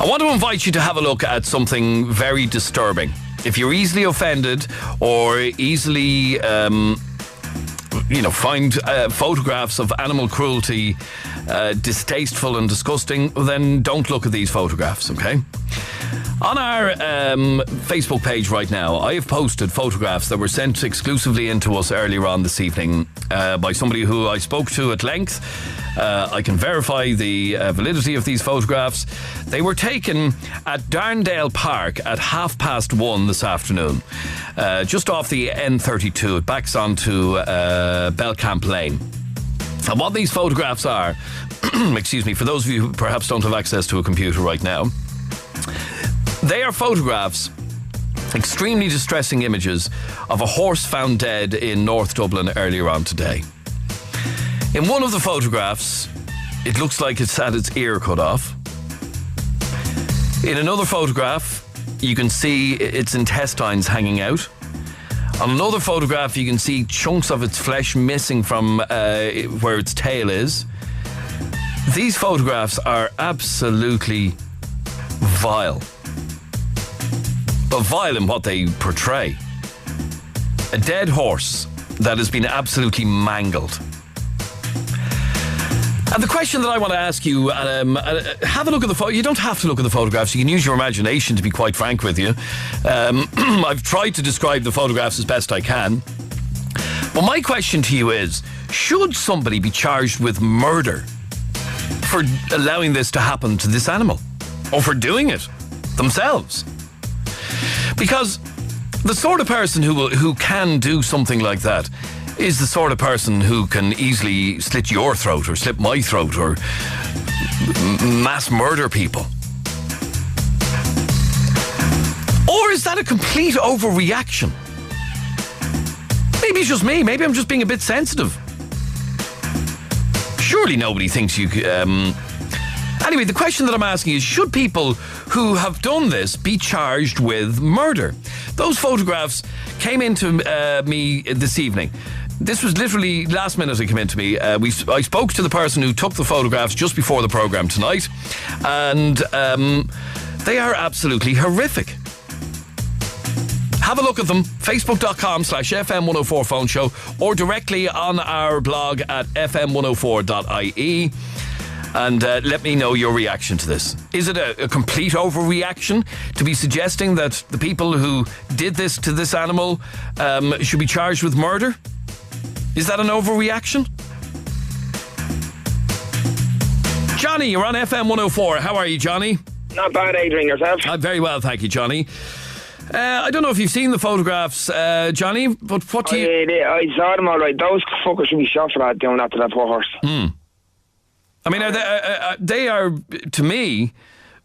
I want to invite you to have a look at something very disturbing. If you're easily offended or easily, find photographs of animal cruelty distasteful and disgusting, then don't look at these photographs, okay? On our Facebook page right now, I have posted photographs that were sent exclusively into us earlier on this evening by somebody who I spoke to at length. I can verify the validity of these photographs. They were taken at Darndale Park at 1:30 this afternoon, just off the N32. It backs onto Belcamp Lane. And what these photographs are, excuse me, for those of you who perhaps don't have access to a computer right now, they are photographs, extremely distressing images of a horse found dead in North Dublin earlier on today. In one of the photographs, it looks like it's had its ear cut off. In another photograph, you can see its intestines hanging out. On another photograph, you can see chunks of its flesh missing from where its tail is. These photographs are absolutely vile. But vile in what they portray. A dead horse that has been absolutely mangled. And the question that I want to ask you, have a look at the photo. You don't have to look at the photographs. You can use your imagination, to be quite frank with you. I've tried to describe the photographs as best I can. But my question to you is, should somebody be charged with murder for allowing this to happen to this animal? Or for doing it themselves? Because the sort of person who can do something like that is the sort of person who can easily slit your throat or slit my throat or mass murder people. Or is that a complete overreaction? Maybe it's just me. Maybe I'm just being a bit sensitive. Surely nobody thinks you... Anyway, the question that I'm asking is, should people who have done this be charged with murder? Those photographs came into me this evening. This was literally last minute it came into me. I spoke to the person who took the photographs just before the programme tonight, and they are absolutely horrific. Have a look at them, facebook.com/FM104 phone show, or directly on our blog at fm104.ie. And let me know your reaction to this. Is it a complete overreaction to be suggesting that the people who did this to this animal should be charged with murder? Is that an overreaction? Johnny, you're on FM 104. How are you, Johnny? Not bad, Adrian. Yourself? I'm very well, thank you, Johnny. I don't know if you've seen the photographs, Johnny, but what do you... I saw them all right. Those fuckers should be shot for that, doing that to that poor horse. I mean, they are, to me,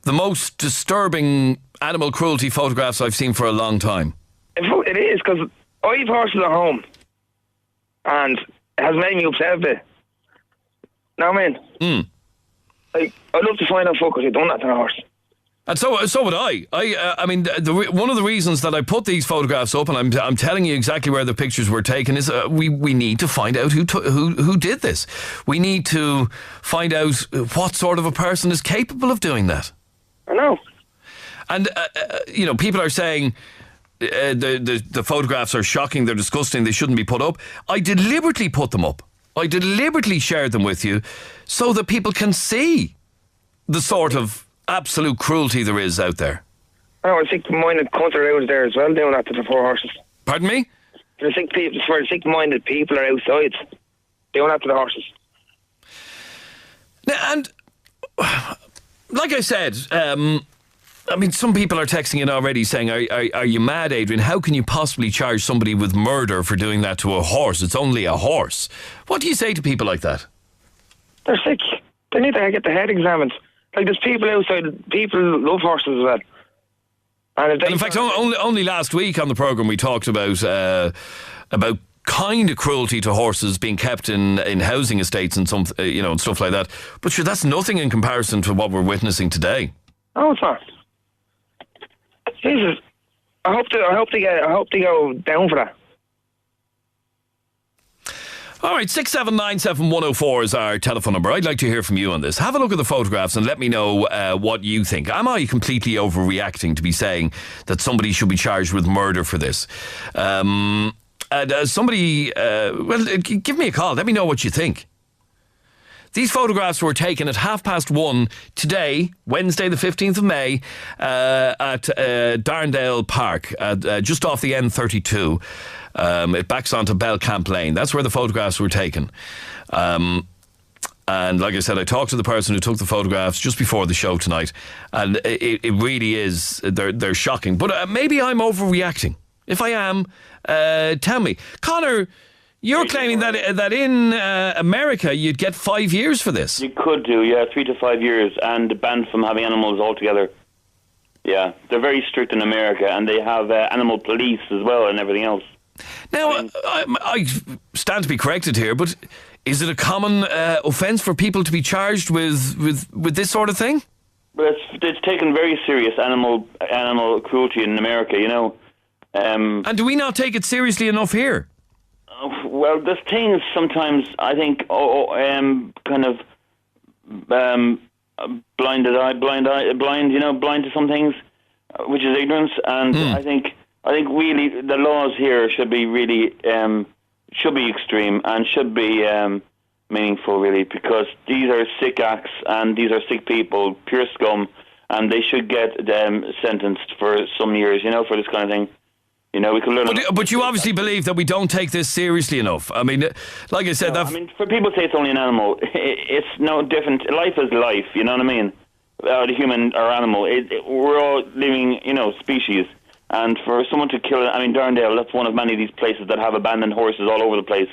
the most disturbing animal cruelty photographs I've seen for a long time. It is, because I have horses at home, and it has made me upset a bit. Know what I mean? I'd love to find out fuckers who done that to the horse. And so would I. I mean, one of the reasons that I put these photographs up, and I'm telling you exactly where the pictures were taken, is we need to find out who did this. We need to find out what sort of a person is capable of doing that. I know. And people are saying the photographs are shocking, they're disgusting, they shouldn't be put up. I deliberately put them up. I deliberately shared them with you so that people can see the sort of absolute cruelty there is out there. I sick-minded cunts are out there as well doing that to the poor horses. Pardon me? The sick-minded people are outside doing that to the horses. Now, and like I said, some people are texting in already saying, are you mad, Adrian? How can you possibly charge somebody with murder for doing that to a horse? It's only a horse. What do you say to people like that? They're sick. They need to get their head examined. Like, there's people outside, people love horses as well. And in fact, only last week on the programme we talked about kind of cruelty to horses being kept in housing estates and and stuff like that. But sure, that's nothing in comparison to what we're witnessing today. Oh, it's not. Jesus, I hope they go down for that. All right, 6797104 is our telephone number. I'd like to hear from you on this. Have a look at the photographs and let me know what you think. Am I completely overreacting to be saying that somebody should be charged with murder for this? Somebody, give me a call. Let me know what you think. These photographs were taken at 1:30 today, Wednesday the 15th of May, at Darndale Park, just off the N32. It backs onto Belcamp Lane. That's where the photographs were taken. And like I said, I talked to the person who took the photographs just before the show tonight, and it really is, they're shocking. But maybe I'm overreacting. If I am, tell me. Connor, you're claiming that in America you'd get 5 years for this. You could do, 3 to 5 years, and banned from having animals altogether. Yeah, they're very strict in America, and they have animal police as well and everything else. Now, I stand to be corrected here, but is it a common offence for people to be charged with this sort of thing? But it's taken very serious, animal cruelty in America, you know. And do we not take it seriously enough here? Well, there's things sometimes, I think, kind of blind, to some things, which is ignorance, and I think really the laws here should be really should be extreme and should be meaningful, really, because these are sick acts and these are sick people, pure scum, and they should get sentenced for some years, for this kind of thing. We can learn. But you obviously believe that we don't take this seriously enough. I mean, like I said, for people to say it's only an animal, it's no different. Life is life. You know what I mean? The human or animal, we're all living, species. And for someone to kill, Darndale, that's one of many of these places that have abandoned horses all over the place,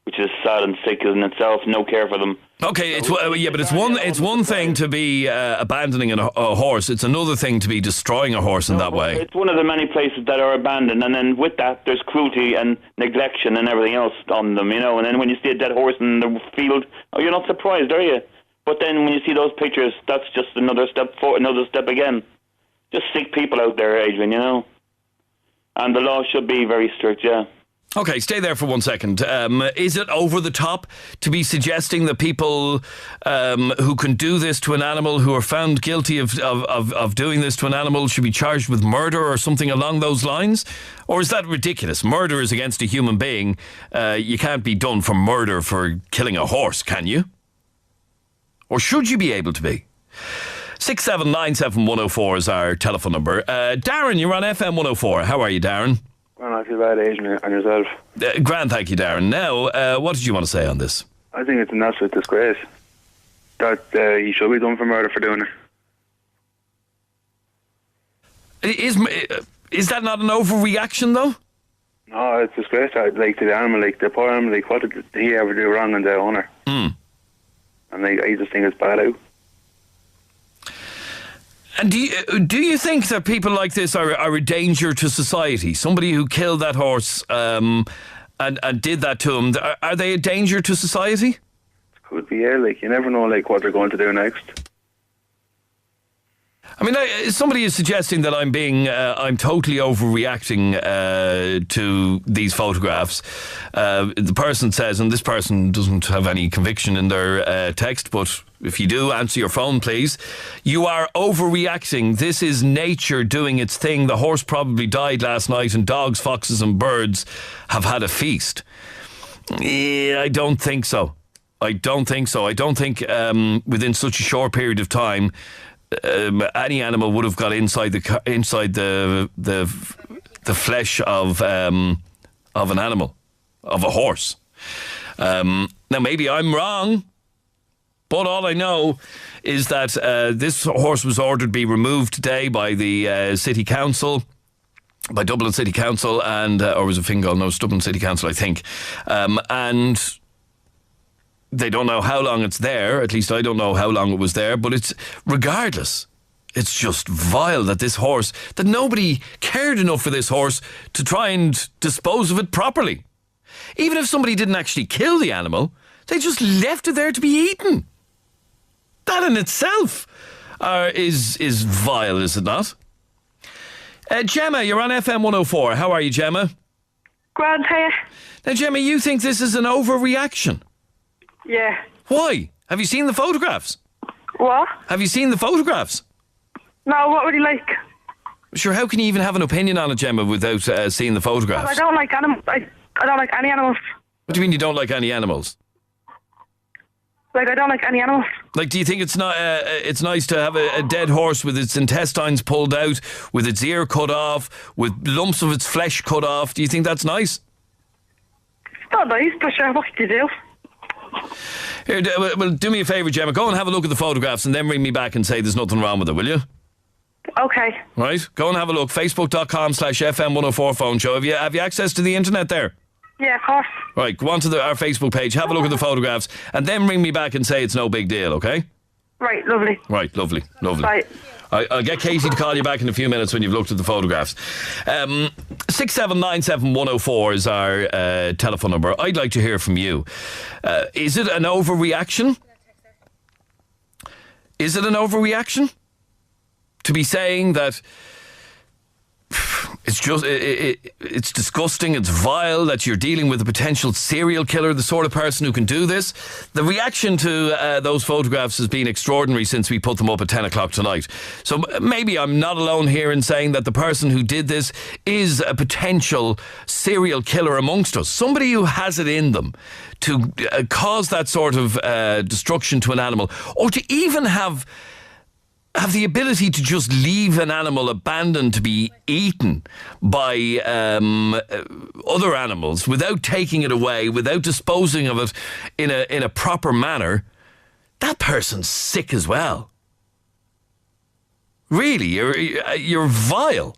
which is sad and sick in itself. No care for them. Okay, but it's one thing to be abandoning a horse. It's another thing to be destroying a horse in that way. It's one of the many places that are abandoned, and then with that, there's cruelty and neglection and everything else on them, And then when you see a dead horse in the field, you're not surprised, are you? But then when you see those pictures, that's just another step forward, another step again. Just sick people out there, Adrian, And the law should be very strict, yeah. Okay, stay there for 1 second. Is it over the top to be suggesting that people who can do this to an animal, who are found guilty of doing this to an animal, should be charged with murder or something along those lines? Or is that ridiculous? Murder is against a human being. You can't be done for murder for killing a horse, can you? Or should you be able to be? 6797104 is our telephone number. Darren, you're on FM104. How are you, Darren? Well, not too bad, Adrian, and yourself. Grand, thank you, Darren. Now, what did you want to say on this? I think it's an absolute disgrace that he should be done for murder for doing it. Is that not an overreaction, though? No, it's a disgrace. To the animal, the poor animal, what did he ever do wrong on the owner? And I just think it's bad out. And do you think that people like this are a danger to society? Somebody who killed that horse and did that to him, are they a danger to society? Could be, yeah. You never know, what they're going to do next. I mean, somebody is suggesting that I'm totally overreacting to these photographs. The person says, and this person doesn't have any conviction in their text, but if you do, answer your phone, please. You are overreacting. This is nature doing its thing. The horse probably died last night, and dogs, foxes, and birds have had a feast. Yeah, I don't think so. I don't think within such a short period of time, any animal would have got inside the flesh of an animal, of a horse. Now, maybe I'm wrong, but all I know is that this horse was ordered to be removed today by the City Council, by Dublin City Council, and or was it Fingal? No, it's Dublin City Council, I think, and they don't know how long it's there. At least I don't know how long it was there. But it's regardless, it's just vile that this horse, that nobody cared enough for this horse to try and dispose of it properly. Even if somebody didn't actually kill the animal, they just left it there to be eaten. That in itself is vile, is it not? Gemma, you're on FM104. How are you, Gemma? Grand here. Now, Gemma, you think this is an overreaction? Yeah. Why? Have you seen the photographs? What? Have you seen the photographs? No, what would he like? Sure, how can you even have an opinion on it, Gemma, without seeing the photographs? I don't like animals. I don't like any animals. What do you mean you don't like any animals? Like, I don't like any animals. Like, do you think it's not? It's nice to have a dead horse with its intestines pulled out, with its ear cut off, with lumps of its flesh cut off? Do you think that's nice? It's not nice, but sure, what can you do? Here, well, do me a favour, Gemma. Go and have a look at the photographs and then ring me back and say there's nothing wrong with it, will you? Okay. Right? Go and have a look. Facebook.com/FM104 phone show. Have you access to the internet there? Yeah, of course. Right, go on to our Facebook page, have a look at the photographs, and then ring me back and say it's no big deal, okay? Right, lovely. Right, lovely. Right. I'll get Katie to call you back in a few minutes when you've looked at the photographs. 6797104 is our telephone number. I'd like to hear from you. Is it an overreaction? Is it an overreaction to be saying that it's just it's disgusting, it's vile that you're dealing with a potential serial killer, the sort of person who can do this? The reaction to those photographs has been extraordinary since we put them up at 10 o'clock tonight. So maybe I'm not alone here in saying that the person who did this is a potential serial killer amongst us. Somebody who has it in them to cause that sort of destruction to an animal, or to even have the ability to just leave an animal abandoned to be eaten by other animals without taking it away, without disposing of it in a proper manner. That person's sick as well. Really, you're vile.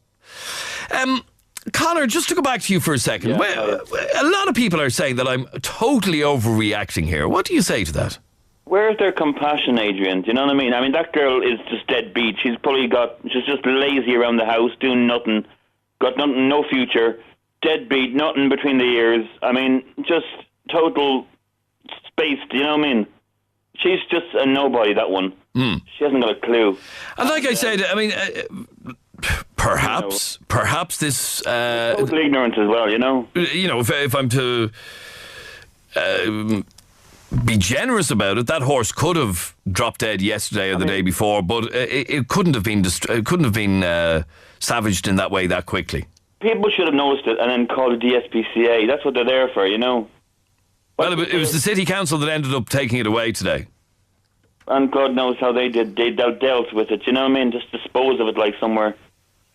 Connor, just to go back to you for a second. A lot of people are saying that I'm totally overreacting here. What do you say to that? Where's their compassion, Adrian? Do you know what I mean? I mean, that girl is just deadbeat. She's just lazy around the house, doing nothing, got nothing, no future, deadbeat, nothing between the ears. I mean, just total spaced, do you know what I mean? She's just a nobody, that one. She hasn't got a clue. And like I said, I mean, perhaps this... total ignorance as well, you know? You know, if I'm to... be generous about it, that horse could have dropped dead yesterday or the day before, but it couldn't have been savaged in that way that quickly. People should have noticed it and then called the DSPCA. That's what they're there for, you know. Well, it was the city council that ended up taking it away today. And God knows how they did. They dealt with it, you know what I mean? Just dispose of it like somewhere.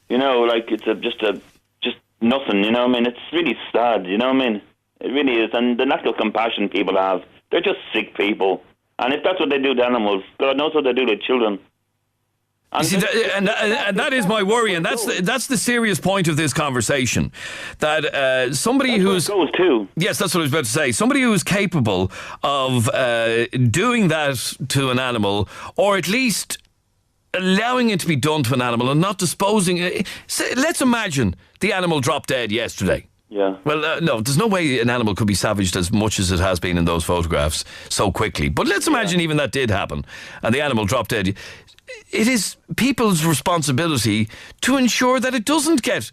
You know, like it's just nothing, you know what I mean? It's really sad, you know what I mean? It really is. And the lack of compassion people have. They're just sick people. And if that's what they do to animals, God knows what they do to children. And you see, and that is my worry, and that's the serious point of this conversation. That somebody who's... goes too. Yes, that's what I was about to say. Somebody who is capable of doing that to an animal, or at least allowing it to be done to an animal and not disposing... Let's imagine the animal dropped dead yesterday. Yeah. Well, no, there's no way an animal could be savaged as much as it has been in those photographs so quickly. But let's imagine even that did happen and the animal dropped dead. It is people's responsibility to ensure that it doesn't get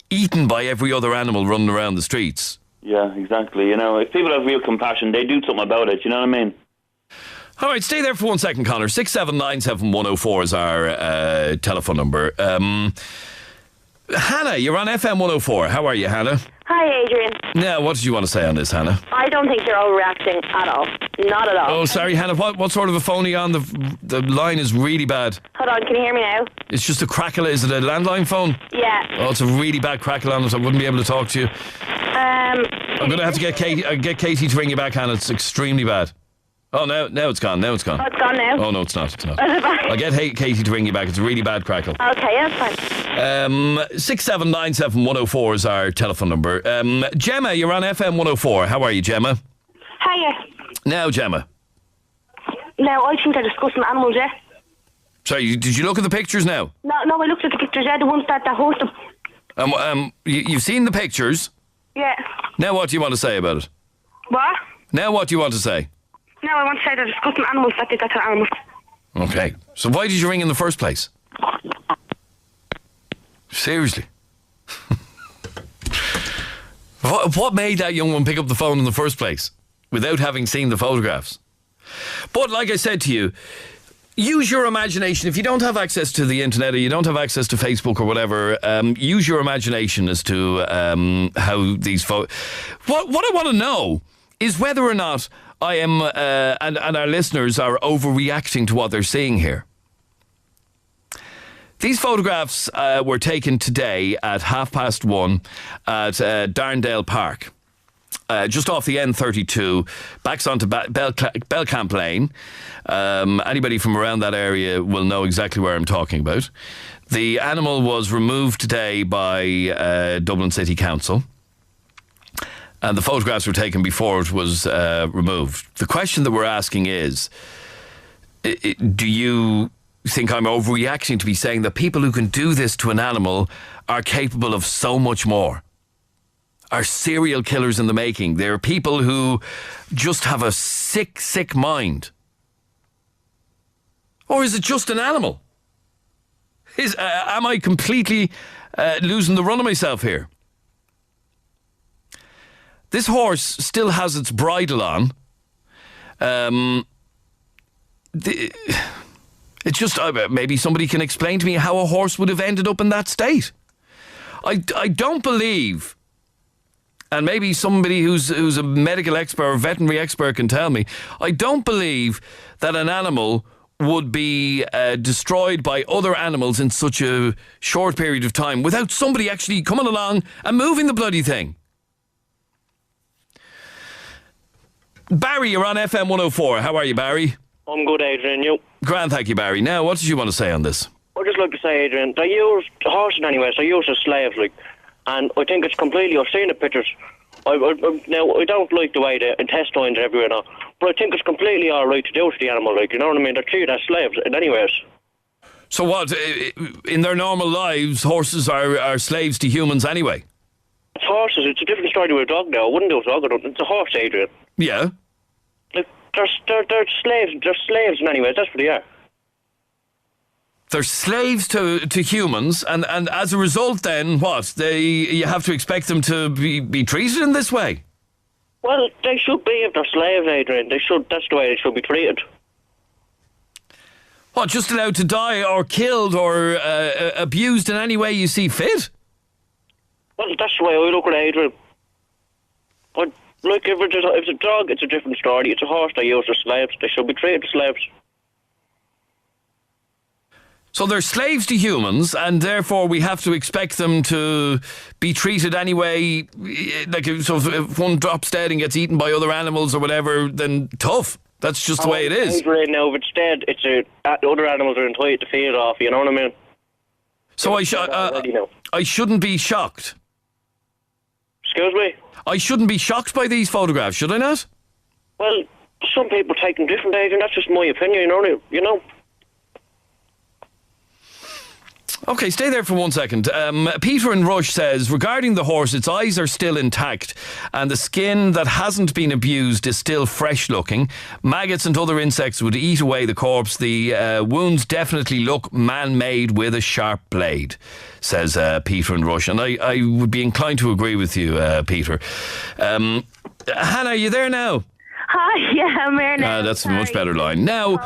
eaten by every other animal running around the streets. Yeah, exactly. You know, if people have real compassion, they do something about it. You know what I mean? All right, stay there for 1 second, Connor. 6797104 is our telephone number. Hannah, you're on FM104. How are you, Hannah? Hi, Adrian. Now, what did you want to say on this, Hannah? I don't think they're overreacting at all. Not at all. Oh, sorry, Hannah. What sort of a phone are you on? The line is really bad. Hold on, can you hear me now? It's just a crackle. Is it a landline phone? Yeah. Oh, it's a really bad crackle on it. I wouldn't be able to talk to you. I'm going to have to get Katie to ring you back, Hannah. It's extremely bad. Oh, now it's gone. Now it's gone. Oh, it's gone now? Oh, no, it's not. I'll get Katie to ring you back. It's a really bad crackle. Okay, yeah, that's fine. 6797104 is our telephone number. Gemma, you're on FM104. How are you, Gemma? Hiya. Now, Gemma. Now, I think they're disgusting animals, yeah? Sorry, did you look at the pictures now? No, I looked at the pictures, yeah, the ones that hurt them. You've seen the pictures? Yeah. Now what do you want to say about it? What? Now what do you want to say? No, I want to say they're disgusting animals that did that to animals. Okay. So why did you ring in the first place? Seriously. What made that young one pick up the phone in the first place without having seen the photographs? But like I said to you, use your imagination. If you don't have access to the internet or you don't have access to Facebook or whatever, use your imagination as to how these What I want to know is whether or not I am, and our listeners are overreacting to what they're seeing here. These photographs were taken today at 1:30 at Darndale Park. Just off the N32, backs onto Belcamp Lane. Anybody from around that area will know exactly where I'm talking about. The animal was removed today by Dublin City Council, and the photographs were taken before it was removed. The question that we're asking is, do you think I'm overreacting to be saying that people who can do this to an animal are capable of so much more? Are serial killers in the making. They're people who just have a sick, sick mind. Or is it just an animal? Am I completely losing the run of myself here? This horse still has its bridle on. It's just, maybe somebody can explain to me how a horse would have ended up in that state. I don't believe... And maybe somebody who's a medical expert or veterinary expert can tell me. I don't believe that an animal would be destroyed by other animals in such a short period of time without somebody actually coming along and moving the bloody thing. Barry, you're on FM104. How are you, Barry? I'm good, Adrian. You? Grand, thank you, Barry. Now, what did you want to say on this? I'd just like to say, Adrian, they use horses anyway, so they use as slaves, like. And I think it's completely... I've seen the pictures. Now, I don't like the way the intestines are everywhere now, but I think it's completely all right to do to the animal, like, you know what I mean? They're treated as slaves in any ways. So what, in their normal lives, horses are slaves to humans anyway? It's horses. It's a different story to a dog now. I wouldn't do a dog. It's a horse, Adrian. Yeah. Like, they're slaves. They're slaves in any ways. That's what they are. They're slaves to humans, and as a result, then what? You have to expect them to be treated in this way. Well, they should be if they're slaves, Adrian. They should. That's the way they should be treated. What? Just allowed to die or killed or abused in any way you see fit? Well, that's the way I look at it, Adrian. But look, if it's a dog, it's a different story. It's a horse. They use as slaves. They should be treated as slaves. So they're slaves to humans, and therefore we have to expect them to be treated anyway. Like, so if one drops dead and gets eaten by other animals or whatever, then tough. That's just the way it is. Right now, if it's dead, other animals are entitled to feed it off. You know what I mean? So I shouldn't be shocked. Excuse me? I shouldn't be shocked by these photographs, should I not? Well, some people take them different, Adrian. That's just my opinion. You know. Okay, stay there for 1 second. Peter in Rush says, regarding the horse, its eyes are still intact and the skin that hasn't been abused is still fresh looking. Maggots and other insects would eat away the corpse. The wounds definitely look man-made with a sharp blade, says Peter in Rush. And I would be inclined to agree with you, Peter. Hannah, are you there now? Hi, yeah, I'm here now. That's a much better line. Now,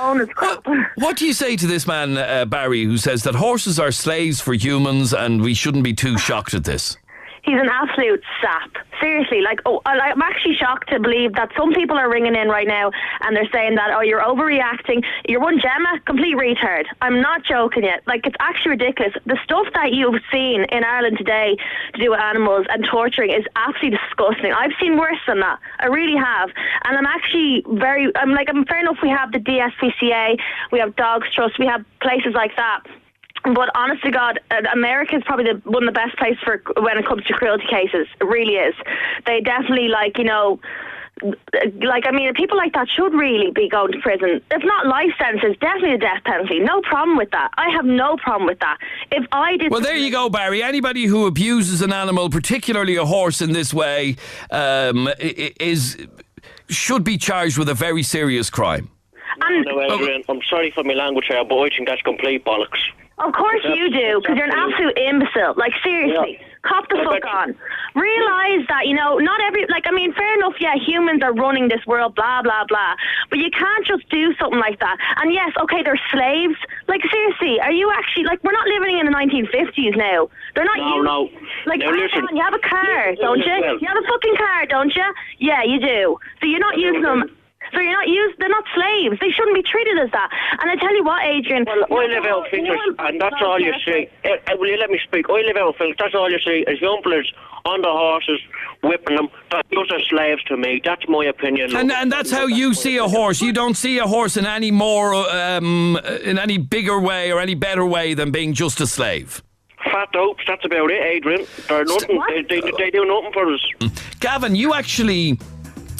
what do you say to this man, Barry, who says that horses are slaves for humans and we shouldn't be too shocked at this? He's an absolute sap. Seriously, I'm actually shocked to believe that some people are ringing in right now and they're saying that, oh, you're overreacting. You're one Gemma, complete retard. I'm not joking yet. Like, it's actually ridiculous. The stuff that you've seen in Ireland today to do with animals and torturing is absolutely disgusting. I've seen worse than that. I really have. And I'm actually I'm fair enough we have the DSPCA, we have Dogs Trust, we have places like that. But honest to God, America is probably one of the best places for when it comes to cruelty cases. It really is. They definitely, people like that should really be going to prison. If not life sentences, definitely a death penalty. No problem with that. I have no problem with that. If I did... Well, there you go, Barry. Anybody who abuses an animal, particularly a horse in this way, should be charged with a very serious crime. No, Adrian, I'm sorry for my language here, but I think that's complete bollocks. Of course you do, because you're an absolute imbecile. Like, seriously. Yeah. Cop the fuck on. Realise that, not fair enough, yeah, humans are running this world, blah, blah, blah. But you can't just do something like that. And yes, okay, they're slaves. Like, seriously, are you actually, we're not living in the 1950s now. They're not No. Like, Now, listen. you have a car, don't you? Well. You have a fucking car, don't you? Yeah, you do. So you're not using them. So they're not slaves. They shouldn't be treated as that. And I tell you what, Adrian. Well, I live out pictures, and that's all you see. Will you let me speak? I live out pictures, that's all you see is young fellas on the horses, whipping them. Those are slaves to me. That's my opinion. And that's how you see a horse. You don't see a horse in any more, in any bigger way or any better way than being just a slave. Fat dopes, that's about it, Adrian. They're nothing. They do nothing for us. Gavin, you actually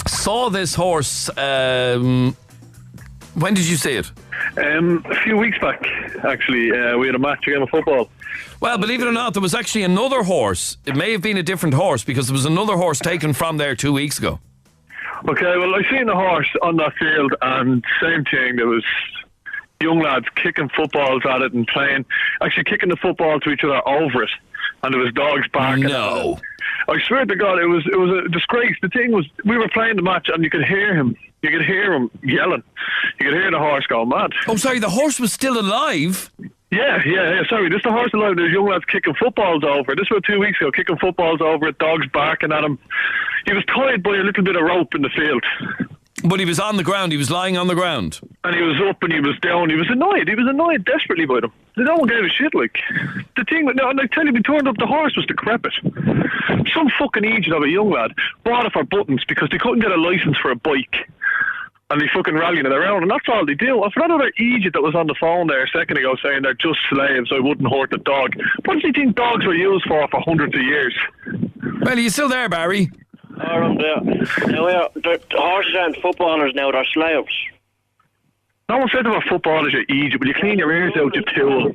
saw this horse. When did you see it? A few weeks back, actually. We had a game of football. Well, believe it or not, there was actually another horse. It may have been a different horse because there was another horse taken from there 2 weeks ago. Okay, well, I seen the horse on that field, and same thing. There was young lads kicking footballs at it and playing, actually kicking the football to each other over it, and there was dogs barking. No. I swear to God, it was a disgrace. The thing was, we were playing the match, and you could hear him. You could hear him yelling. You could hear the horse going mad. Oh, sorry, the horse was still alive? Yeah. Sorry, this the horse alive. There's young lads kicking footballs over. This was 2 weeks ago, kicking footballs over it, dogs barking at him. He was tied by a little bit of rope in the field. But he was on the ground. He was lying on the ground. And he was up and he was down. He was annoyed. He was annoyed desperately by them. No one gave a shit, like. The thing, and I tell you, we turned up, the horse was decrepit. Some fucking idiot of a young lad bought it for buttons because they couldn't get a licence for a bike. And they fucking rallying it around, and that's all they do. And for that other idiot that was on the phone there a second ago saying they're just slaves, I wouldn't hurt the dog. What does he think dogs were used for hundreds of years? Well, are you still there, Barry? I'm there. Now, the horses aren't footballers now, they're slaves. No one said they were footballers, you idiot. Will you clean your ears out, you tool?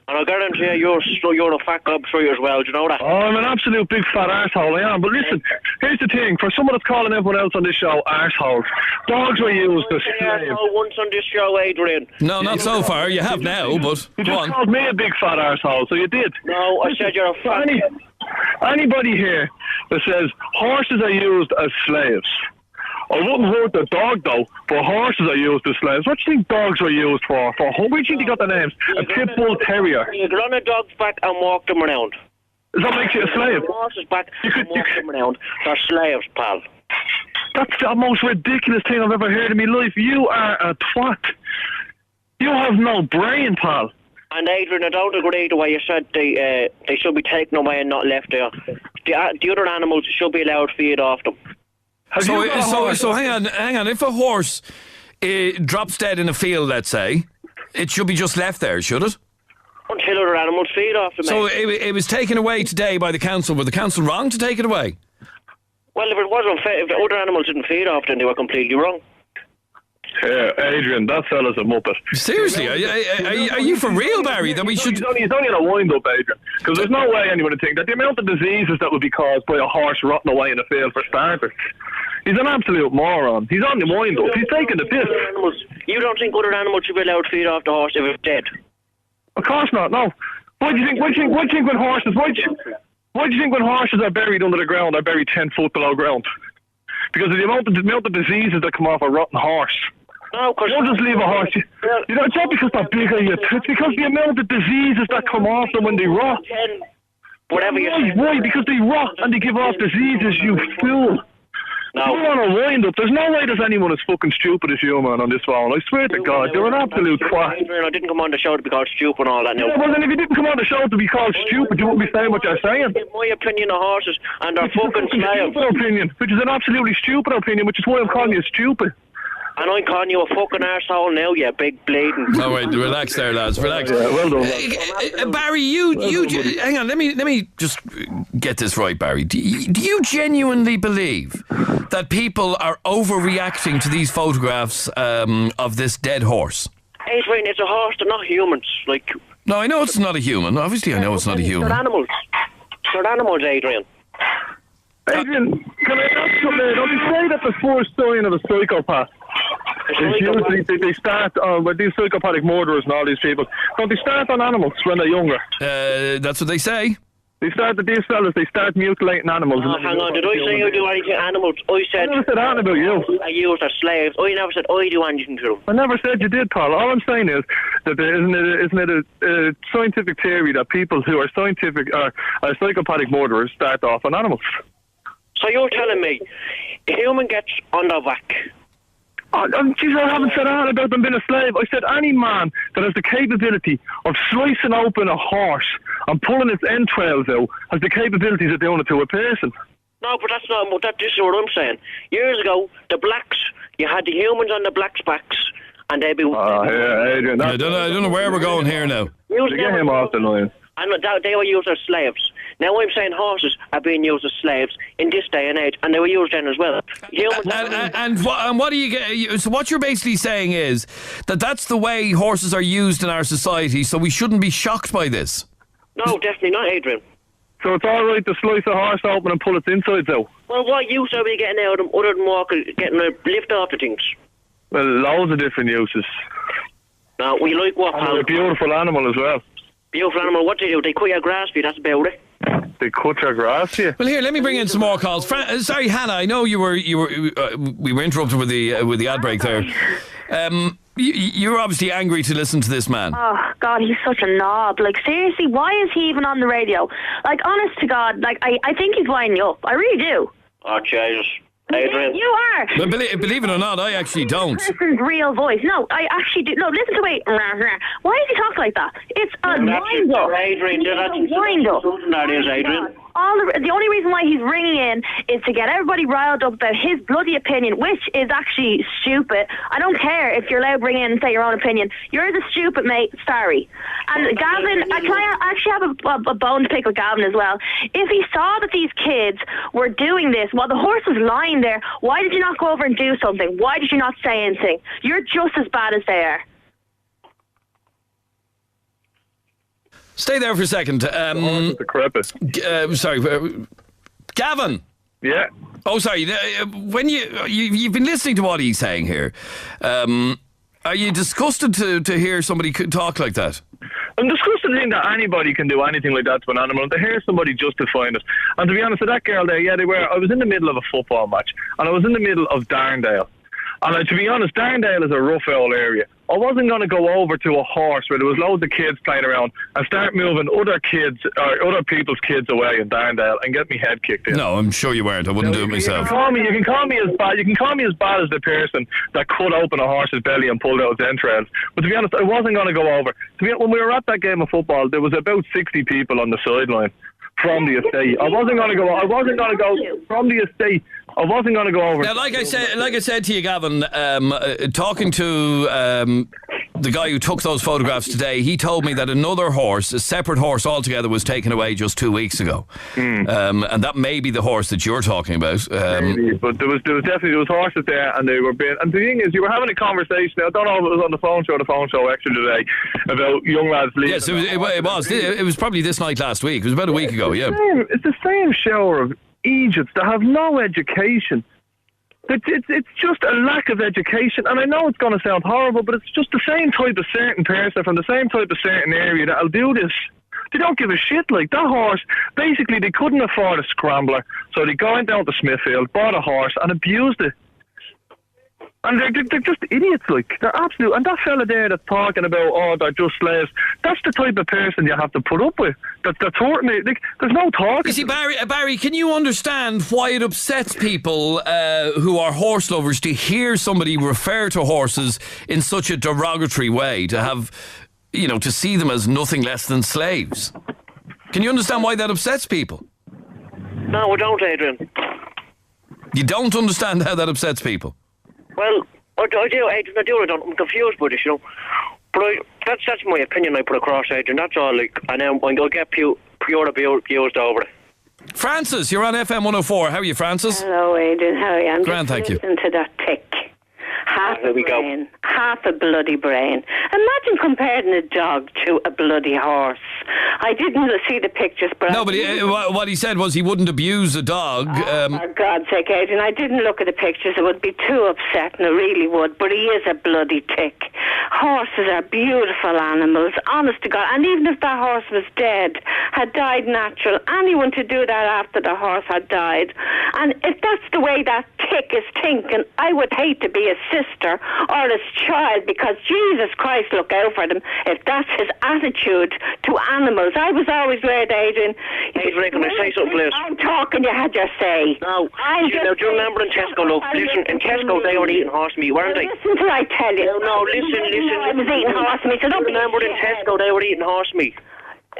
And I guarantee you, you're a fat gobshite as well, do you know that? Oh, I'm an absolute big fat arsehole, I am. But listen, here's the thing. For someone that's calling everyone else on this show arseholes, dogs were used as slaves. Once on this show, Adrian. No, not so far. You have now, but you go just on. called me a big fat arsehole, so you did. No, I said you're a fat... Anybody here that says horses are used as slaves, I wouldn't hurt the dog though, but horses are used as slaves. What do you think dogs were used for? Where do you think they got the names? A pit bull terrier. You get on a dog's back and walk them around. Does that make you a slave? Horse's back and walk them around. They're slaves, pal. That's the most ridiculous thing I've ever heard in my life. You are a twat. You have no brain, pal. And Adrian, I don't agree the way you said they should be taken away and not left there. The other animals should be allowed to feed off them. So hang on. If a horse drops dead in a field, let's say, it should be just left there, should it? Until other animals feed off them. So it was taken away today by the council. Were the council wrong to take it away? Well, if it wasn't if the other animals didn't feed off, then they were completely wrong. Adrian, that fella's a muppet. Seriously, are you for real, Barry? That we should. He's only in a wind-up, Adrian. Because there's no way anyone would think that the amount of diseases that would be caused by a horse rotting away in a field, for starters. He's an absolute moron. He's on the wind-up. He's taking the piss. You don't think other animals should be allowed to feed off the horse if it's dead? Of course not. No. Why do you think when horses? Why do you think when horses are buried under the ground, they're buried 10 foot below ground? Because of the amount of diseases that come off a rotten horse. No, because you don't just leave a horse. You know, it's not because they're bigger. It's because the amount of diseases that come off them when they rot. Whatever you say. Why? Because they rot and they give off diseases. You fool. No. You want to wind up. There's no way there's anyone as fucking stupid as you, man, on this phone. I swear to God, you're an absolute twat. I didn't come on the show to be called stupid and all that. Yeah, well, then if you didn't come on the show to be called stupid, you wouldn't be saying what you're saying. My opinion of horses, and they're fucking slaves. Stupid opinion, which is an absolutely stupid opinion, which is why I'm calling you stupid. And I'm calling you a fucking arsehole now, you big bleeding. All right, relax there, lads. Relax. Yeah, well done. Barry, hang on. Let me just get this right, Barry. Do you genuinely believe that people are overreacting to these photographs of this dead horse? Adrian, it's a horse. They're not humans. Like. No, I know it's not a human. Obviously, I know it's not a human. They're animals. They're animals, Adrian. Adrian, can I ask something? Don't you say that the first sign of a psychopath is usually they start with these psychopathic murderers and all these people? Don't they start on animals when they're younger? That's what they say. These fellas, they start mutilating animals. Oh, hang on, did I say I do anything to animals? I said... I never said anything about you. I use their slaves. I never said I do anything to them. I never said you did, Paul. All I'm saying is that isn't it a scientific theory that people who are scientific are psychopathic murderers start off on animals? So you're telling me a human gets on their back. Oh, geez, I haven't said anything about them being a slave. I said any man that has the capability of slicing open a horse and pulling its entrails out has the capabilities of doing it to a person. No, but that's not. This is what I'm saying. Years ago, the blacks, you had the humans on the blacks' backs, and they'd be. Yeah, Adrian. I don't know where we're going here now. To get him off the line. And they were used as slaves. Now I'm saying horses are being used as slaves in this day and age, and they were used then as well. And what do you get? So what you're basically saying is that that's the way horses are used in our society, so we shouldn't be shocked by this. No, definitely not, Adrian. So it's all right to slice a horse open and pull its insides out? Well, what use are we getting out of them other than walking, getting a lift off the things? Well, loads of different uses. No, we like what? And a beautiful animal as well. Beautiful animal. What do? They cut your grass for you. That's about it. They cut your grass for you. Well, here, let me bring in some more calls. Sorry, Hannah. I know we were interrupted with the ad break there. You're obviously angry to listen to this man. Oh, God, he's such a knob. Like, seriously, why is he even on the radio? Like, honest to God, like, I think he's winding you up. I really do. Oh, Jesus. Adrian. You are. But believe it or not, I actually don't. This person's real voice. No, I actually do. No, listen to it. Why does he talk like that? It's a wind up. Adrian, that's wind up. That is, Adrian. The only reason why he's ringing in is to get everybody riled up about his bloody opinion, which is actually stupid. I don't care if you're allowed to ring in and say your own opinion. You're the stupid, mate. Sorry. And Gavin, I actually have a bone to pick with Gavin as well. If he saw that these kids were doing this while the horse was lying there, why did you not go over and do something? Why did you not say anything? You're just as bad as they are. Stay there for a second. Sorry, Gavin. Yeah. Oh, sorry. When you've been listening to what he's saying here, are you disgusted to hear somebody talk like that? I'm disgusted to think that anybody can do anything like that to an animal, and to hear somebody justifying it. And to be honest with that girl there, I was in the middle of a football match, and I was in the middle of Darndale. And to be honest, Darndale is a rough old area. I wasn't going to go over to a horse where there was loads of kids playing around and start moving other kids or other people's kids away in Darndale and get me head kicked in. No, I'm sure you weren't. I wouldn't do it myself. You can call me as bad. You can call me as bad as the person that cut open a horse's belly and pulled out its entrails. But to be honest, I wasn't going to go over. When we were at that game of football, there was about 60 people on the sideline from the estate. I wasn't going to go from the estate. I wasn't going to go over. Now, like I said to you, Gavin, talking to the guy who took those photographs today, he told me that another horse, a separate horse altogether, was taken away just 2 weeks ago. And that may be the horse that you're talking about. Maybe, but there was definitely horses there, and they were being. And the thing is, you were having a conversation. I don't know if it was on the phone show extra today about young lads leaving. Yes, it was. It was probably this night last week. It was about a week ago. Yeah, it's the same show of Egypt that have no education. It's just a lack of education, and I know it's going to sound horrible, but it's just the same type of certain person from the same type of certain area that'll do this. They don't give a shit. Like that horse, basically they couldn't afford a scrambler, so they went down to Smithfield, bought a horse and abused it. And they're just idiots, like. They're absolute. And that fella there that's talking about, they're just slaves, that's the type of person you have to put up with. That's hurting it. Like, there's no talk. You see, Barry, can you understand why it upsets people who are horse lovers to hear somebody refer to horses in such a derogatory way, to have, to see them as nothing less than slaves? Can you understand why that upsets people? No, I don't, Adrian. You don't understand how that upsets people? Well, I do, Adrian. I don't. I'm confused by this, But that's my opinion I put across, Adrian. That's all, like, and then I'll get pure abused over it. Francis, you're on FM104. How are you, Francis? Hello, Adrian. How are you? I'm Grand, thank you. Listen to that tick. Half a brain, half a bloody brain. Imagine comparing a dog to a bloody horse. I didn't see the pictures, but... No, but what he said was he wouldn't abuse a dog. For God's sake, Adrian, I didn't look at the pictures. It would be too upsetting, it really would. But he is a bloody tick. Horses are beautiful animals, honest to God. And even if that horse was dead, had died natural, anyone to do that after the horse had died. And if that's the way that tick is thinking, I would hate to be his sister or his child, because Jesus Christ, look out for them if that's his attitude to animals. I was always worried, Adrian. Adrian, can I say something, please? I'm talking, you had your say. No, do you remember in Tesco, look, listen, in Tesco they were eating horse meat, weren't they? Listen till I tell you. No, listen. I was eating horse meat, so don't remember in Tesco they were eating horse meat.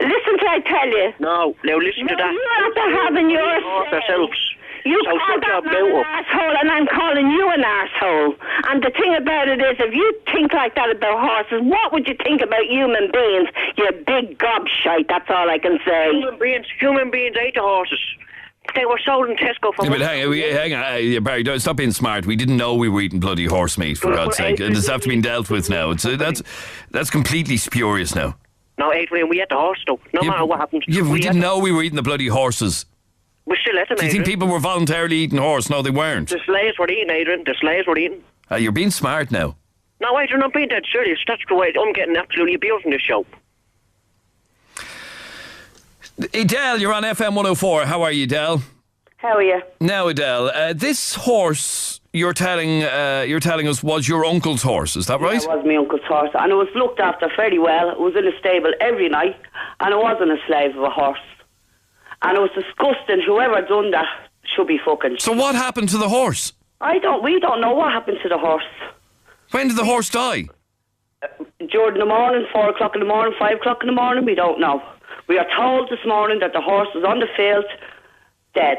Listen till I tell you. No, now listen to that. You're after having yours. Ourselves. You call that man an arsehole, and I'm calling you an arsehole. And the thing about it is, if you think like that about horses, what would you think about human beings? You big gobshite, that's all I can say. Human beings ate the horses. They were sold in Tesco for... Yeah, but hang on, Barry, don't stop being smart. We didn't know we were eating bloody horse meat, for God's sake. And this has to be dealt with now. That's completely spurious now. No, Adrian, we ate the horse, though. No matter what happened. Yeah, we didn't know we were eating the bloody horses. We still ate them, Do you think people were voluntarily eating horse? No, they weren't. The slaves were eating, Adrian. The slaves were eating. You're being smart now. No, Adrian, I'm being dead serious. That's the way I'm getting absolutely abused in this show. Adele, you're on FM104. How are you, Adele? How are you? Now, Adele, this horse you're telling us was your uncle's horse. Is that right? Yeah, it was my uncle's horse, and it was looked after very well. It was in a stable every night, and it wasn't a slave of a horse. And it was disgusting. Whoever done that should be fucking... So what happened to the horse? We don't know what happened to the horse. When did the horse die? During the morning, 4 o'clock in the morning, 5 o'clock in the morning, we don't know. We are told this morning that the horse was on the field, dead.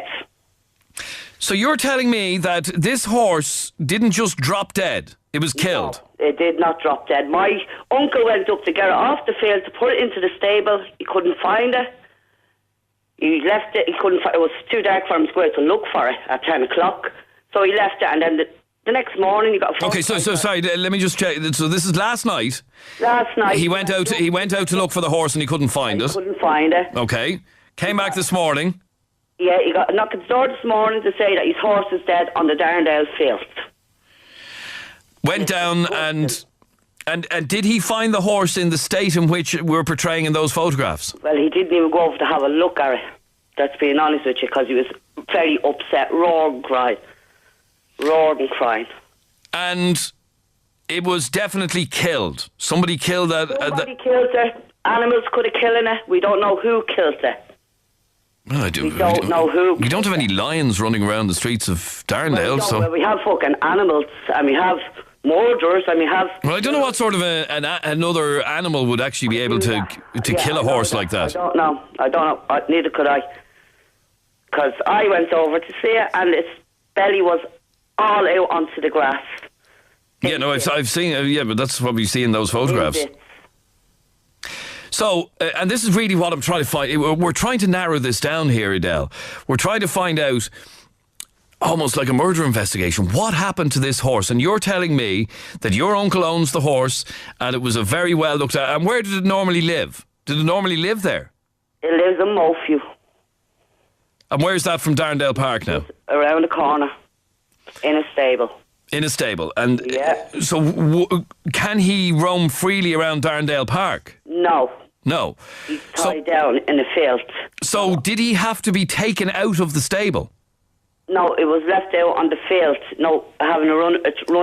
So you're telling me that this horse didn't just drop dead, it was killed? No, it did not drop dead. My uncle went up to get it off the field to put it into the stable. He couldn't find it. He left it, he couldn't find it. It was too dark for him to go out to look for it at 10 o'clock. So he left it, and then the next morning he got a phone. Okay, so sorry, let me just check. So this is last night? Last night. He went out to look for the horse and he couldn't find it? He couldn't find it. Okay. Came back this morning? Yeah, he got a knock at the door this morning to say that his horse is dead on the Darndale field. Went down and did he find the horse in the state in which we're portraying in those photographs? Well, he didn't even go over to have a look at it. That's being honest with you, because he was very upset, roared and crying. And it was definitely killed. Somebody killed that. Somebody killed it. Animals could have killed it. We don't know who killed it. Well, we don't know who. We don't have any lions running around the streets of Darndale, well, we have fucking animals, and we have murderers, and we have... Well, I don't know what sort of another animal would actually be able to kill a horse like that. I don't know. Neither could I. Because I went over to see it, and its belly was all out onto the grass. Yeah, no, I've seen it. Yeah, but that's what we see in those photographs. So, and this is really what I'm trying to find. We're trying to narrow this down here, Adele. We're trying to find out, almost like a murder investigation, what happened to this horse. And you're telling me that your uncle owns the horse and it was a very well looked at. And where did it normally live? Did it normally live there? It lives in Mofew. And where's that from Darndale Park now? It's around the corner, in a stable. In a stable. And yeah. So can he roam freely around Darndale Park? No. He's tied down in the field. So did he have to be taken out of the stable? No, it was left out on the field. No, having a run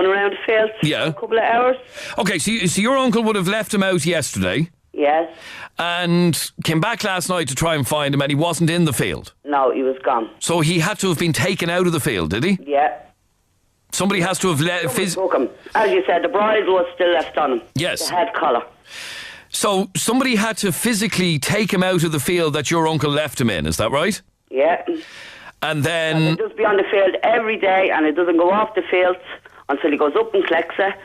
around the field for a couple of hours. Okay, so your uncle would have left him out yesterday? Yes. And came back last night to try and find him, and he wasn't in the field? No, he was gone. So he had to have been taken out of the field, did he? Yeah. Somebody has to have took him. As you said, the bridle was still left on him. Yes. The head collar. So somebody had to physically take him out of the field that your uncle left him in, is that right? Yeah. And then... And it does be on the field every day, and it doesn't go off the field until he goes up and collects it,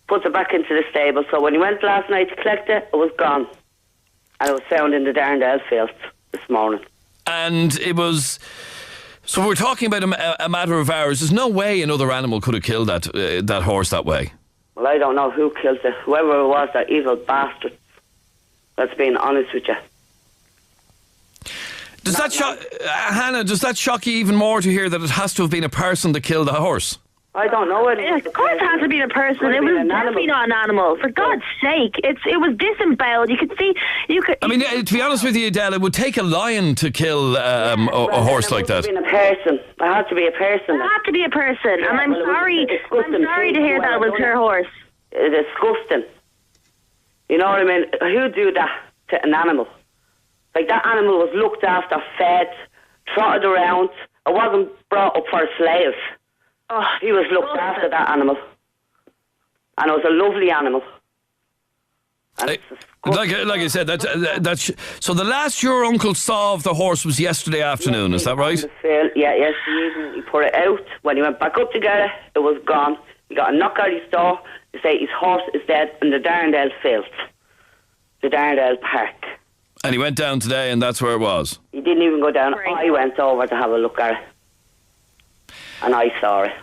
puts it back into the stable. So when he went last night to collect it, it was gone. And it was found in the Darndale field this morning. And it was... So we're talking about a matter of hours. There's no way another animal could have killed that horse that way. Well, I don't know who killed it. Whoever it was, that evil bastard. That's being honest with you. Does that shock, Hannah? Does that shock you even more to hear that it has to have been a person that killed the horse? I don't know. Yes, of course it has to be a person. It was definitely not an animal. For God's sake, it was disemboweled. You could see. I mean, to be honest with you, Adele, it would take a lion to kill a horse like that. It had to be a person. It had to be a person. Yeah, and I'm sorry. I'm sorry to hear that was her horse. It's disgusting. You know what I mean? Who do that to an animal? Like, that animal was looked after, fed, trotted around. It wasn't brought up for a slave. Oh, he was looked after, that animal. And it was a lovely animal. Like I said, that's so the last your uncle saw of the horse was yesterday afternoon, is that right? Yeah, yesterday evening. He put it out. When he went back up to get it, it was gone. He got a knock at his door to say his horse is dead in the Darndale field. The Darndale Park. And he went down today and that's where it was? He didn't even go down. I went over to have a look at it. And I saw it.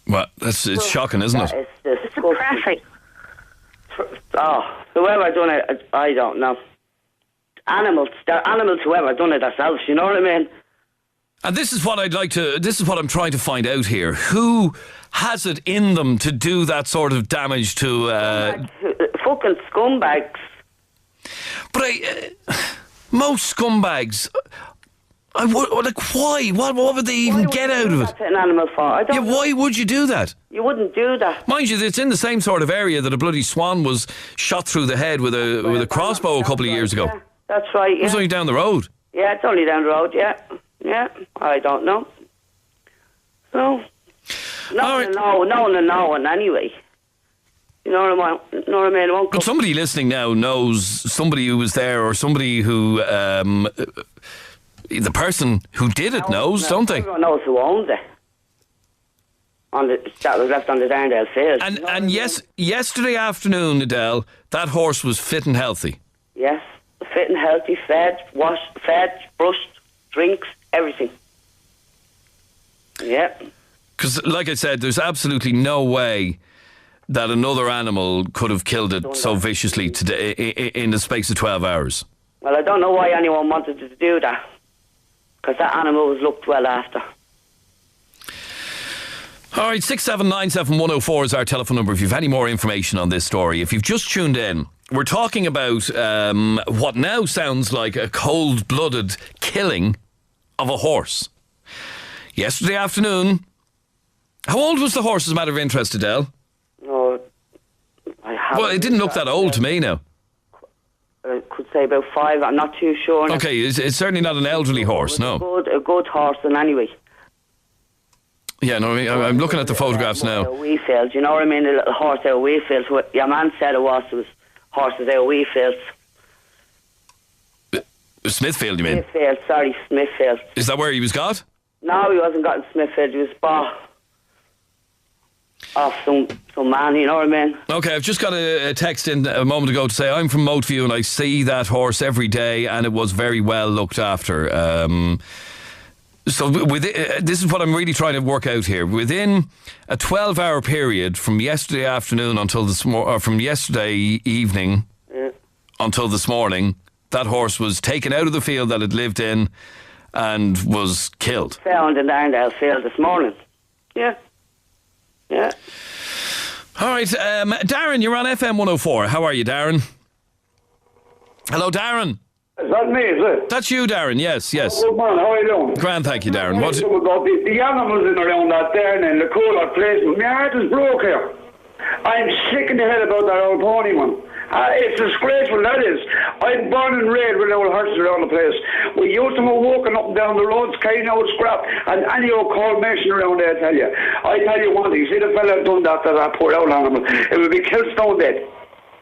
Well, it's shocking, isn't it? It's depressing. Whoever done it, I don't know. Animals, they're animals. Whoever done it themselves, you know what I mean? And this is what I'm trying to find out here. Who has it in them to do that sort of damage to? Fucking scumbags. But most scumbags. Why? What would they even get out of it? An animal for? Why would you do that? You wouldn't do that. Mind you, it's in the same sort of area that a bloody swan was shot through the head with a crossbow a couple of years ago. Yeah, that's right. Yeah. It was only down the road. Yeah, it's only down the road. Yeah. I don't know. No. No one anyway. You know what I mean? But somebody listening now knows somebody who was there, or somebody who the person who did it knows, don't they? Everyone knows who owned it. That was left on the Darndale field. And yesterday afternoon, Adele, that horse was fit and healthy. Yes, fit and healthy, fed, brushed, drinks, everything. Yeah. Because, like I said, there's absolutely no way that another animal could have killed it so viciously today in the space of 12 hours. Well, I don't know why anyone wanted to do that. Because that animal was looked well after. All right, 6797104 is our telephone number if you have any more information on this story. If you've just tuned in, we're talking about what now sounds like a cold-blooded killing of a horse. Yesterday afternoon. How old was the horse, as a matter of interest, Adele? No, I haven't. Well, it didn't look that old to me now. I could say about 5. I'm not too sure. Okay, it's certainly not an elderly horse, no. A good horse, in anyway. Yeah, no, I'm looking at the photographs now. Wheatfield, you know what I mean? The little horse out of Wheatfield. Your man said it was horses out of Wheatfield. Smithfield, you mean? Smithfield. Is that where he was got? No, he wasn't got in Smithfield. He was bought off some man, you know what I mean? Okay, I've just got a text in a moment ago to say I'm from Moteview and I see that horse every day and it was very well looked after. So this is what I'm really trying to work out here. Within a 12-hour period from yesterday afternoon until from yesterday evening until this morning, that horse was taken out of the field that it lived in and was killed. Found in Darndale field this morning. Yeah. All right, Darren, you're on FM104. How are you, Darren? Hello, Darren. Is that me, is it? That's you, Darren, yes. Good man, how are you doing? Grand, thank you, Darren. What? The animals in around that there and the cooler place, my heart is broke here. I'm sick in the head about that old pony, man. It's disgraceful, that is. I'm born and raised with old horses around the place. We used to go walking up and down the roads, carrying out scrap, and any old cold mason around there, I tell you one thing, you see the fella done that to that poor old animal, it would be killed stone dead.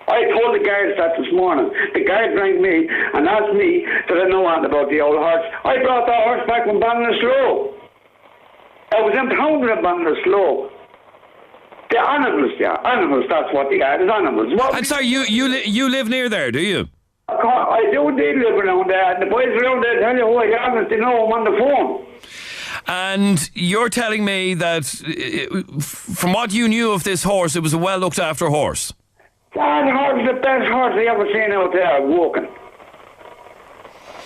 I told the guards that this morning. The guard rang me and asked me that I know anything about the old horse. I brought that horse back from Ballinasloe. I was impounded at Ballinasloe. The animals, that's what they are, is animals. I'm sorry, you live near there, do you? I do indeed live around there, and the boys around there tell you who I am, if they know I'm on the phone. And you're telling me that from what you knew of this horse, it was a well looked after horse. That horse is the best horse I ever seen out there walking.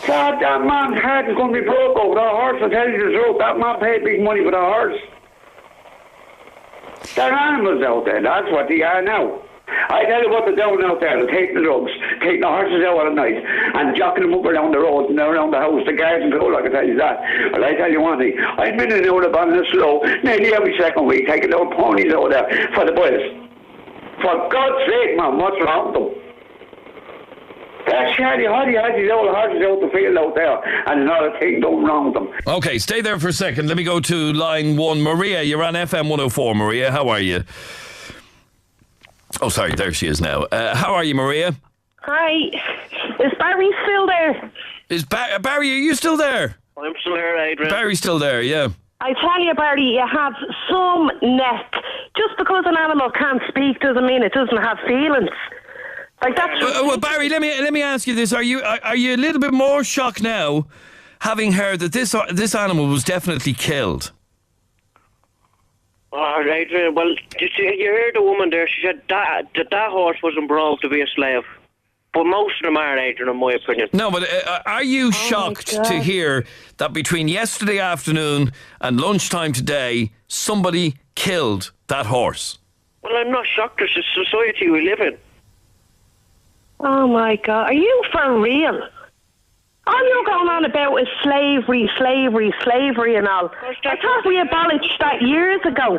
That man's heart is going to be broke over that horse, I'll tell you the truth. That man paid big money for that horse. They're animals out there, that's what they are now. I tell you what they're doing out there, they're taking the drugs, taking the horses out at night, and jocking them up around the road and around the house. The guards and cool, I can tell you that. Well, I tell you one thing, I've been in the Autobahn in the slow nearly every second week, taking little ponies out there for the boys. For God's sake, man, what's wrong with them? That's Charlie Hoddy has these old horses out the field out there, and another thing going wrong with them. Okay, stay there for a second. Let me go to line 1. Maria, you're on FM104. Maria, how are you? Oh, sorry, there she is now. How are you, Maria? Hi. Is Barry still there? Barry, are you still there? I'm still here, Adrian. Barry's still there, yeah. I tell you, Barry, you have some neck. Just because an animal can't speak doesn't mean it doesn't have feelings. Like that's. Well, Barry, let me ask you this: Are you a little bit more shocked now, having heard that this animal was definitely killed? Oh, Adrian, well, you heard the woman there. She said that horse wasn't brought to be a slave. But most of them are, Adrian, in my opinion. No, but are you shocked to hear that between yesterday afternoon and lunchtime today, somebody killed that horse? Well, I'm not shocked. It's the society we live in. Oh, my God. Are you for real? All you're going on about is slavery and all. I thought we abolished that years ago.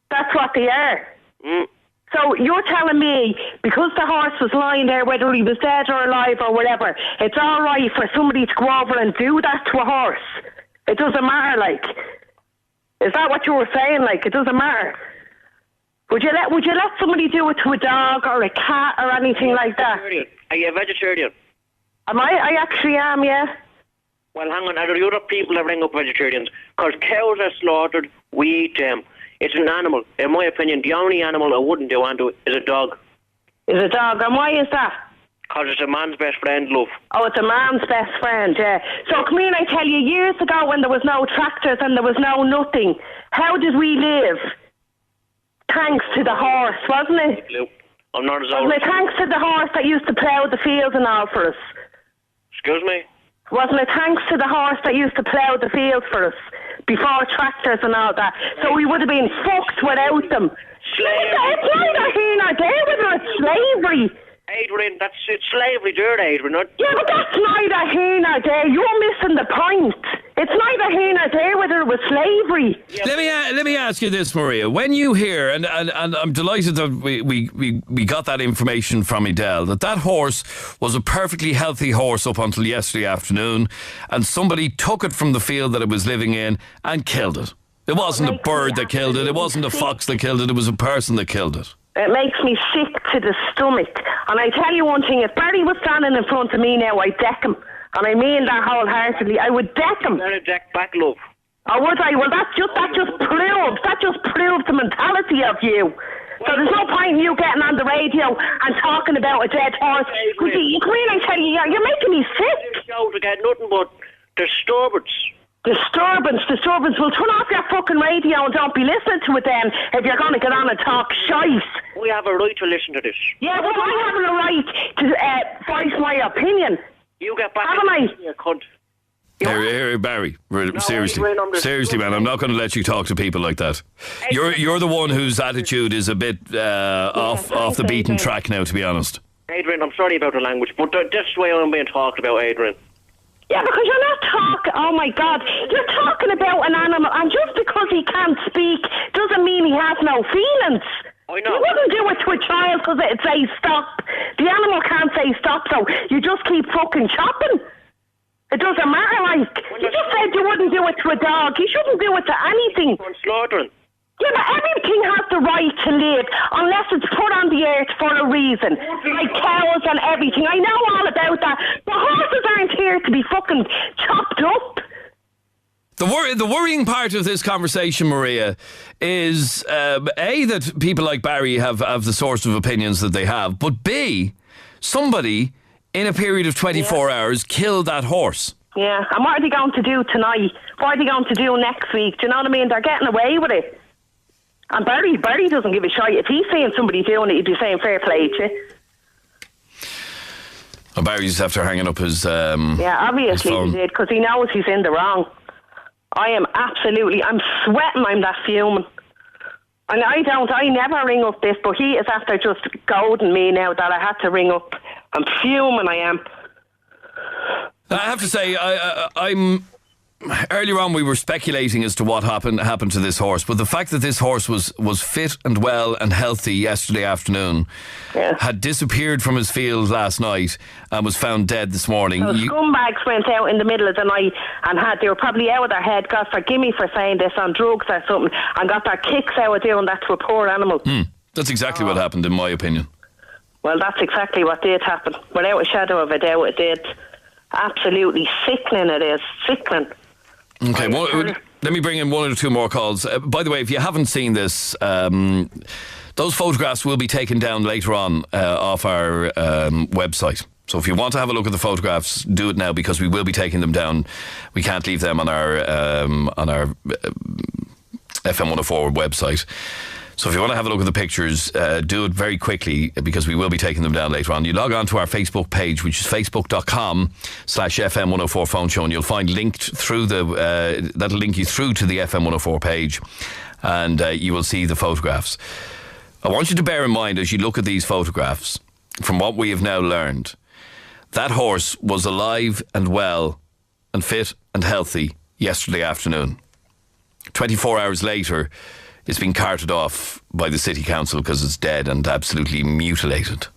That's what they are. Mm. So you're telling me, because the horse was lying there, whether he was dead or alive or whatever, it's all right for somebody to go over and do that to a horse? It doesn't matter, like. Is that what you were saying? Like, it doesn't matter. Would you let somebody do it to a dog or a cat or anything like that? Are you a vegetarian? Am I? I actually am, yeah. Well, hang on. Are there other people that ring up vegetarians? Because cows are slaughtered, we eat them. It's an animal. In my opinion, the only animal I wouldn't do onto it is a dog. Is a dog? And why is that? Because it's a man's best friend, love. Oh, it's a man's best friend, yeah. So, come in, I tell you, years ago when there was no tractors and there was no nothing, how did we live? Thanks to the horse, wasn't it? I'm not as old. Wasn't it thanks to the horse that used to plough the fields and all for us? Excuse me? Wasn't it thanks to the horse that used to plough the fields for us before tractors and all that? So we would have been fucked without them. It's neither here nor there whether it's slavery. Adrian, it's slavery there, Adrian. Yeah, but that's neither here nor there. You're missing the point. It's neither here nor there whether it was slavery. Yeah. Let me ask you this, Maria. When you hear, and I'm delighted that we got that information from Edel, that horse was a perfectly healthy horse up until yesterday afternoon, and somebody took it from the field that it was living in and killed it. It wasn't a bird that killed it. It wasn't a fox that killed it. It was a person that killed it. It makes me sick to the stomach. And I tell you one thing, if Barry was standing in front of me now, I'd deck him. And I mean that wholeheartedly. I would deck him. Better deck back, love. Oh, would I? Well, that just proves the mentality of you. So there's no point in you getting on the radio and talking about a dead horse. Because you come in and tell you, you're making me sick. This show to get nothing but disturbance. Disturbance. Well, turn off your fucking radio and don't be listening to it then if you're going to get on and talk shite. We have a right to listen to this. Yeah, well, I have a right to voice my opinion. You get back. Haven't I? You cunt. Here, Barry. Seriously, man. I'm not going to let you talk to people like that. You're the one whose attitude is a bit off the beaten track now, to be honest. Adrian, I'm sorry about the language, but that's the way I'm being talked about, Adrian. Yeah, because you're not talking, oh my God, you're talking about an animal, and just because he can't speak doesn't mean he has no feelings. I know. You wouldn't do it to a child because it'd say stop. The animal can't say stop, so you just keep fucking chopping. It doesn't matter, like. You just said you wouldn't do it to a dog. You shouldn't do it to anything. Slaughtering. Yeah, but everything has the right to live unless it's put on the earth for a reason. Like cows and everything. I know all about that. The horses aren't here to be fucking chopped up. The worrying part of this conversation, Maria, is A, that people like Barry have the sorts of opinions that they have, but B, somebody in a period of 24 hours killed that horse. Yeah, and what are they going to do tonight? What are they going to do next week? Do you know what I mean? They're getting away with it. And Barry doesn't give a shit. If he's seeing somebody doing it, he'd be saying fair play to you. Well, Barry's after hanging up his obviously his phone. he did, because he knows he's in the wrong. I'm sweating, I'm that fuming. And I never ring up this, but he is after just goading me now that I had to ring up. I'm fuming, I am. I have to say, I'm... Earlier on, we were speculating as to what happened to this horse, but the fact that this horse was fit and well and healthy yesterday afternoon, had disappeared from his field last night and was found dead this morning. So scumbags went out in the middle of the night and they were probably out of their head, God forgive me for saying this, on drugs or something, and got their kicks out of doing that to a poor animal. That's exactly what happened, in my opinion. Well, that's exactly what did happen. Without a shadow of a doubt, it did. Absolutely sickening, it is. Sickening. Okay, let me bring in one or two more calls. By the way, if you haven't seen this, those photographs will be taken down later on off our website. So if you want to have a look at the photographs, do it now, because we will be taking them down. We can't leave them on our FM104 website. So if you want to have a look at the pictures, do it very quickly, because we will be taking them down later on. You log on to our Facebook page, which is facebook.com/FM104 phone show, and you'll find linked through that'll link you through to the FM104 page, and you will see the photographs. I want you to bear in mind, as you look at these photographs, from what we have now learned, that horse was alive and well and fit and healthy yesterday afternoon. 24 hours later, it's been carted off by the City Council because it's dead and absolutely mutilated.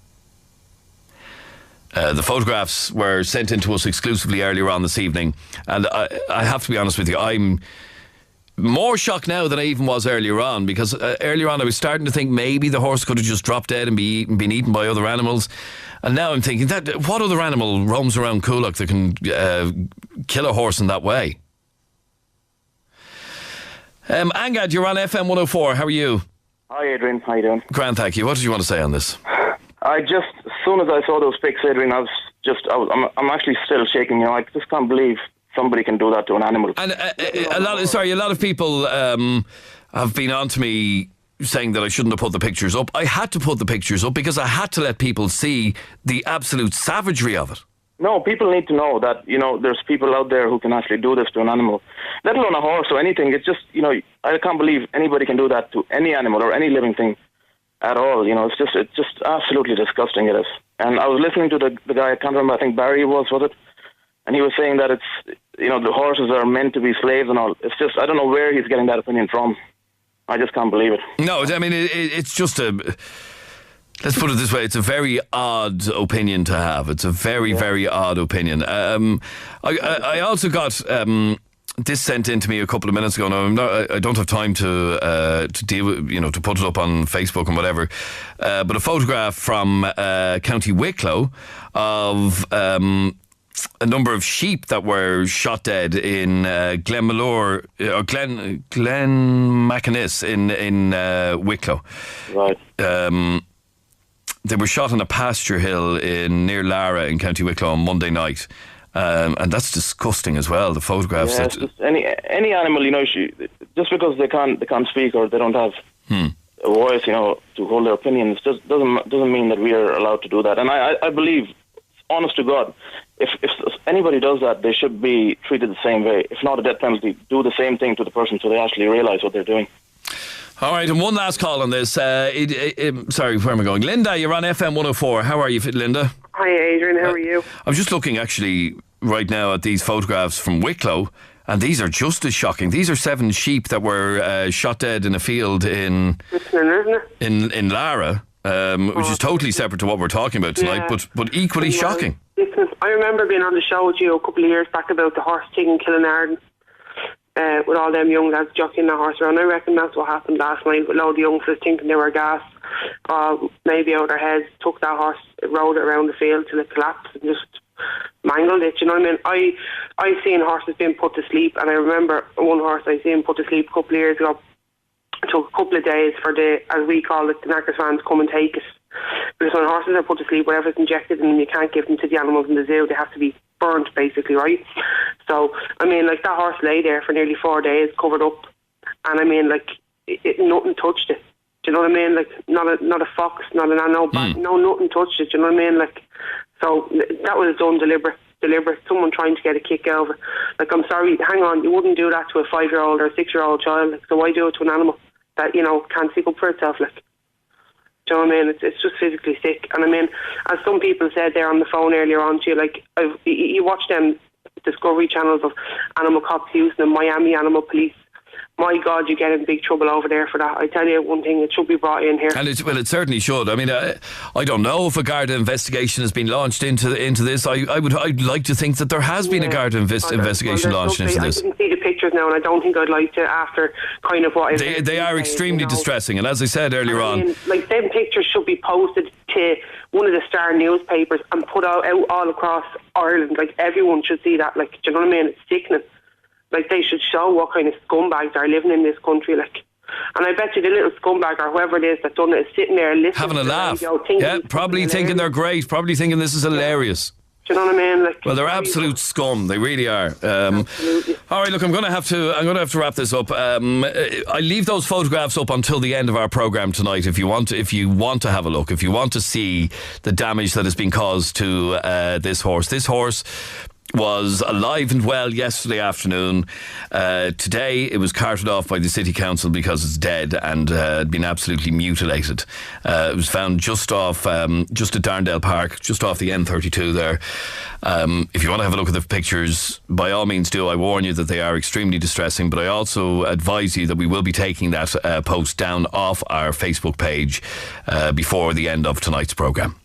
The photographs were sent in to us exclusively earlier on this evening, and I have to be honest with you, I'm more shocked now than I even was earlier on, because earlier on I was starting to think maybe the horse could have just dropped dead and been eaten by other animals, and now I'm thinking, that what other animal roams around Coolock that can kill a horse in that way? Angad, you're on FM104. How are you? Hi, Adrian. How you doing? Grand, thank you. What did you want to say on this? As soon as I saw those pics, Adrian, I'm actually still shaking. I just can't believe somebody can do that to an animal. And a lot of people have been on to me saying that I shouldn't have put the pictures up. I had to put the pictures up because I had to let people see the absolute savagery of it. No, people need to know that, there's people out there who can actually do this to an animal, let alone a horse or anything. It's just, I can't believe anybody can do that to any animal or any living thing at all. It's just absolutely disgusting, it is. And I was listening to the guy, I can't remember, I think Barry was it? And he was saying that it's, the horses are meant to be slaves and all. It's just, I don't know where he's getting that opinion from. I just can't believe it. No, I mean, it's just let's put it this way, it's a very odd opinion to have. It's a very, very odd opinion. I also got this sent in to me a couple of minutes ago. Now, I don't have time to deal with, to put it up on Facebook and whatever. But a photograph from County Wicklow of a number of sheep that were shot dead in Glenmalure, or Glen Macanis in Wicklow. Right. They were shot on a pasture hill near Lara in County Wicklow on Monday night, and that's disgusting as well. The photographs. Yeah, just any animal, just because they can't speak or they don't have a voice, to hold their opinions, just doesn't mean that we are allowed to do that. And I believe, honest to God, if anybody does that, they should be treated the same way. If not a death penalty, do the same thing to the person so they actually realise what they're doing. All right, and one last call on this. Sorry, where am I going? Linda, you're on FM104. How are you, Linda? Hi, Adrian. How are you? I'm just looking actually right now at these photographs from Wicklow, and these are just as shocking. These are 7 sheep that were shot dead in a field in Lara, which is totally separate to what we're talking about tonight, but equally shocking. Listen, I remember being on the show with you a couple of years back about the horse thing in Killinarden. With all them young lads jockeying the horse around. I reckon that's what happened last night with a load of youngsters thinking they were gas, maybe out of their heads, took that horse, rode it around the field till it collapsed and just mangled it. You know what I mean? I've seen horses being put to sleep, and I remember one horse I seen put to sleep a couple of years ago. It took a couple of days for as we call it, the knackers fans come and take it. Because when horses are put to sleep, whatever's injected in them, you can't give them to the animals in the zoo. They have to be burnt, basically, right? So, I mean, like, that horse lay there for nearly 4 days, covered up, and I mean, like, nothing touched it. Do you know what I mean? Like, not a fox, not an animal, nothing touched it. Do you know what I mean? Like, so that was done deliberate. Someone trying to get a kick out of it. Like, I'm sorry, hang on, you wouldn't do that to a 5-year-old or a 6-year-old child. Like, so why do it to an animal that, you know, can't speak up for itself? Like, do you know what I mean? It's just physically sick. And I mean, as some people said there on the phone earlier on to you, like, you watch them Discovery channels of animal cops using the Miami Animal Police. My God, you get in big trouble over there for that. I tell you one thing, it should be brought in here. And it certainly should. I mean, I don't know if a Garda investigation has been launched into this. I'd like to think that there has been a Garda investigation launched into this. I didn't see the pictures now, and I don't think I'd like to after kind of what they are extremely distressing. And as I said earlier on, like, them pictures should be posted to one of the star newspapers and put out all across Ireland. Like, everyone should see that. Like, do you know what I mean? It's sickening. Like, they should show what kind of scumbags are living in this country, like. And I bet you the little scumbag or whoever it is that done it is sitting there listening, having a laugh. Probably thinking they're great. Probably thinking this is hilarious. Do you know what I mean? Like, well, they're absolute scum. They really are. All right, look, I'm going to have to wrap this up. I leave those photographs up until the end of our programme tonight. If you want to have a look, if you want to see the damage that has been caused to this horse. This horse was alive and well yesterday afternoon. Today it was carted off by the City Council because it's dead and had been absolutely mutilated. It was found just at Darndale Park, just off the N32 there. If you want to have a look at the pictures, by all means do. I warn you that they are extremely distressing, but I also advise you that we will be taking that post down off our Facebook page before the end of tonight's programme.